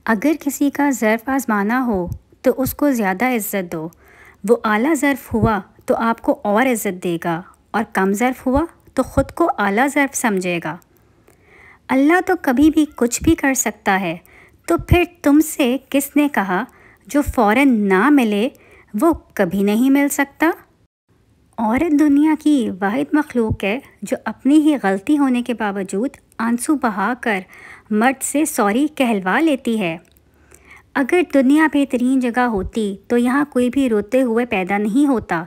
اگر کسی کا ظرف آزمانا ہو تو اس کو زیادہ عزت دو، وہ اعلیٰ ظرف ہوا تو آپ کو اور عزت دے گا، اور کم ظرف ہوا تو خود کو اعلیٰ ظرف سمجھے گا۔ اللہ تو کبھی بھی کچھ بھی کر سکتا ہے، تو پھر تم سے کس نے کہا جو فوراً نہ ملے وہ کبھی نہیں مل سکتا؟ عورت دنیا کی واحد مخلوق ہے جو اپنی ہی غلطی ہونے کے باوجود آنسو بہا کر مرد سے سوری کہلوا لیتی ہے۔ اگر دنیا بہترین جگہ ہوتی تو یہاں کوئی بھی روتے ہوئے پیدا نہیں ہوتا۔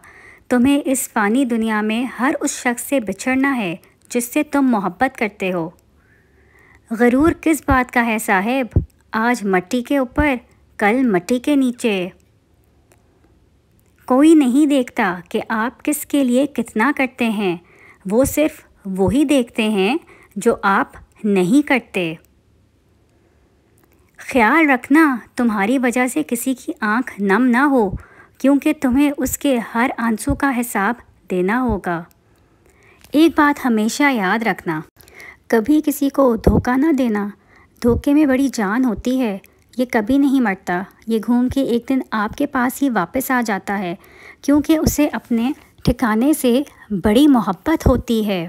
تمہیں اس فانی دنیا میں ہر اس شخص سے بچھڑنا ہے جس سے تم محبت کرتے ہو۔ غرور کس بات کا ہے صاحب؟ آج مٹی کے اوپر، کل مٹی کے نیچے۔ کوئی نہیں دیکھتا کہ آپ کس کے لیے کتنا کرتے ہیں، وہ صرف وہی دیکھتے ہیں جو آپ نہیں کرتے۔ خیال رکھنا تمہاری وجہ سے کسی کی آنکھ نم نہ ہو، کیونکہ تمہیں اس کے ہر آنسو کا حساب دینا ہوگا۔ ایک بات ہمیشہ یاد رکھنا، کبھی کسی کو دھوکہ نہ دینا۔ دھوکے میں بڑی جان ہوتی ہے، یہ کبھی نہیں مرتا، یہ گھوم کے ایک دن آپ کے پاس ہی واپس آ جاتا ہے، کیونکہ اسے اپنے ٹھکانے سے بڑی محبت ہوتی ہے۔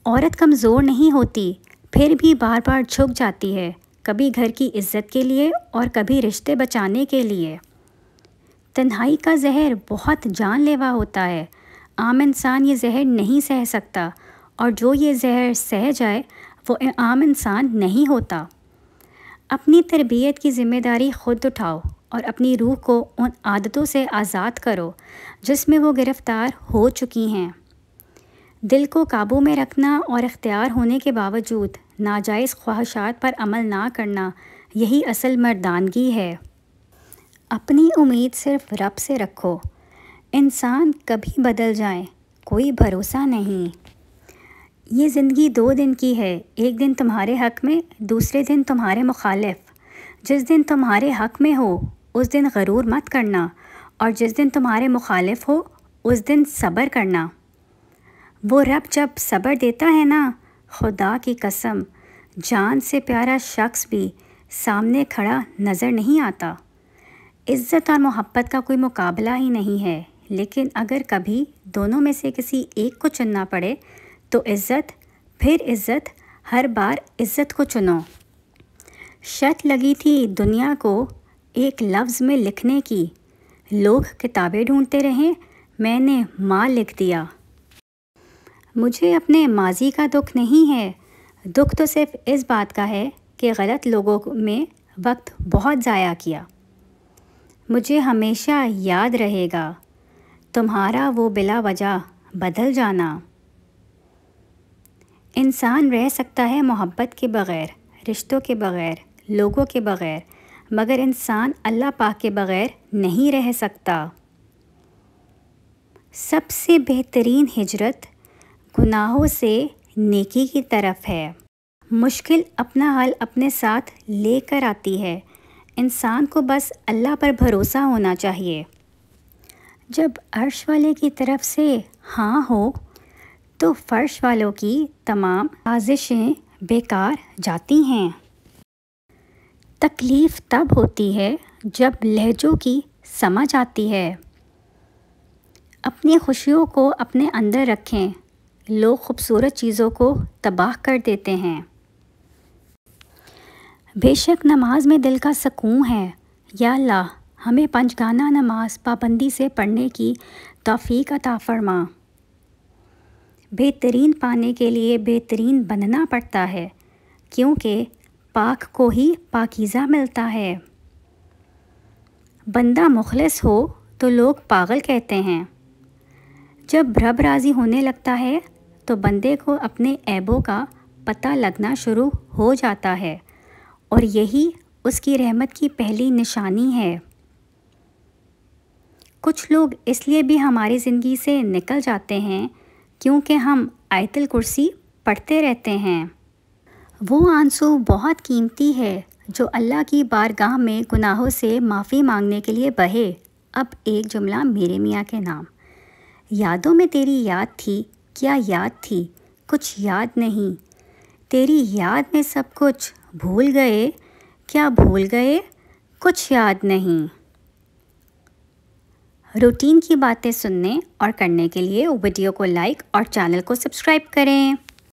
عورت کمزور نہیں ہوتی، پھر بھی بار بار جھک جاتی ہے، کبھی گھر کی عزت کے لیے اور کبھی رشتے بچانے کے لیے۔ تنہائی کا زہر بہت جان لیوا ہوتا ہے، عام انسان یہ زہر نہیں سہ سکتا، اور جو یہ زہر سہ جائے وہ عام انسان نہیں ہوتا۔ اپنی تربیت کی ذمہ داری خود اٹھاؤ اور اپنی روح کو ان عادتوں سے آزاد کرو جس میں وہ گرفتار ہو چکی ہیں۔ دل کو قابو میں رکھنا اور اختیار ہونے کے باوجود ناجائز خواہشات پر عمل نہ کرنا، یہی اصل مردانگی ہے۔ اپنی امید صرف رب سے رکھو۔ انسان کبھی بدل جائیں، کوئی بھروسہ نہیں۔ یہ زندگی 2 دن کی ہے، ایک دن تمہارے حق میں، دوسرے دن تمہارے مخالف۔ جس دن تمہارے حق میں ہو اس دن غرور مت کرنا، اور جس دن تمہارے مخالف ہو اس دن صبر کرنا۔ وہ رب جب صبر دیتا ہے نا، خدا کی قسم جان سے پیارا شخص بھی سامنے کھڑا نظر نہیں آتا۔ عزت اور محبت کا کوئی مقابلہ ہی نہیں ہے، لیکن اگر کبھی دونوں میں سے کسی ایک کو چننا پڑے تو عزت، پھر عزت، ہر بار عزت کو چنو۔ شرط لگی تھی دنیا کو ایک لفظ میں لکھنے کی، لوگ کتابیں ڈھونڈتے رہیں، میں نے ماں لکھ دیا۔ مجھے اپنے ماضی کا دکھ نہیں ہے، دکھ تو صرف اس بات کا ہے کہ غلط لوگوں میں وقت بہت ضائع کیا۔ مجھے ہمیشہ یاد رہے گا تمہارا وہ بلا وجہ بدل جانا۔ انسان رہ سکتا ہے محبت کے بغیر، رشتوں کے بغیر، لوگوں کے بغیر، مگر انسان اللہ پاک کے بغیر نہیں رہ سکتا۔ سب سے بہترین ہجرت گناہوں سے نیکی کی طرف ہے۔ مشکل اپنا حل اپنے ساتھ لے کر آتی ہے، انسان کو بس اللہ پر بھروسہ ہونا چاہیے۔ جب عرش والے کی طرف سے ہاں ہو تو فرش والوں کی تمام سازشیں بیکار جاتی ہیں۔ تکلیف تب ہوتی ہے جب لہجوں کی سمجھ آتی ہے۔ اپنی خوشیوں کو اپنے اندر رکھیں، لوگ خوبصورت چیزوں کو تباہ کر دیتے ہیں۔ بے شک نماز میں دل کا سکون ہے، یا اللہ ہمیں 5 گانہ نماز پابندی سے پڑھنے کی توفیق عطا فرما۔ بہترین پانے کے لیے بہترین بننا پڑتا ہے، کیونکہ پاک کو ہی پاکیزہ ملتا ہے۔ بندہ مخلص ہو تو لوگ پاگل کہتے ہیں۔ جب رب راضی ہونے لگتا ہے تو بندے کو اپنے عیبوں کا پتہ لگنا شروع ہو جاتا ہے، اور یہی اس کی رحمت کی پہلی نشانی ہے۔ کچھ لوگ اس لیے بھی ہماری زندگی سے نکل جاتے ہیں کیونکہ ہم آیت الکرسی پڑھتے رہتے ہیں۔ وہ آنسو بہت قیمتی ہے جو اللہ کی بارگاہ میں گناہوں سے معافی مانگنے کے لیے بہے۔ اب ایک جملہ میرے میاں کے نام۔ یادوں میں تیری یاد تھی، کیا یاد تھی، کچھ یاد نہیں، تیری یاد میں سب کچھ بھول گئے، کیا بھول گئے؟ کچھ یاد نہیں۔ روٹین کی باتیں سننے اور کرنے کے لیے ویڈیو کو لائک اور چینل کو سبسکرائب کریں۔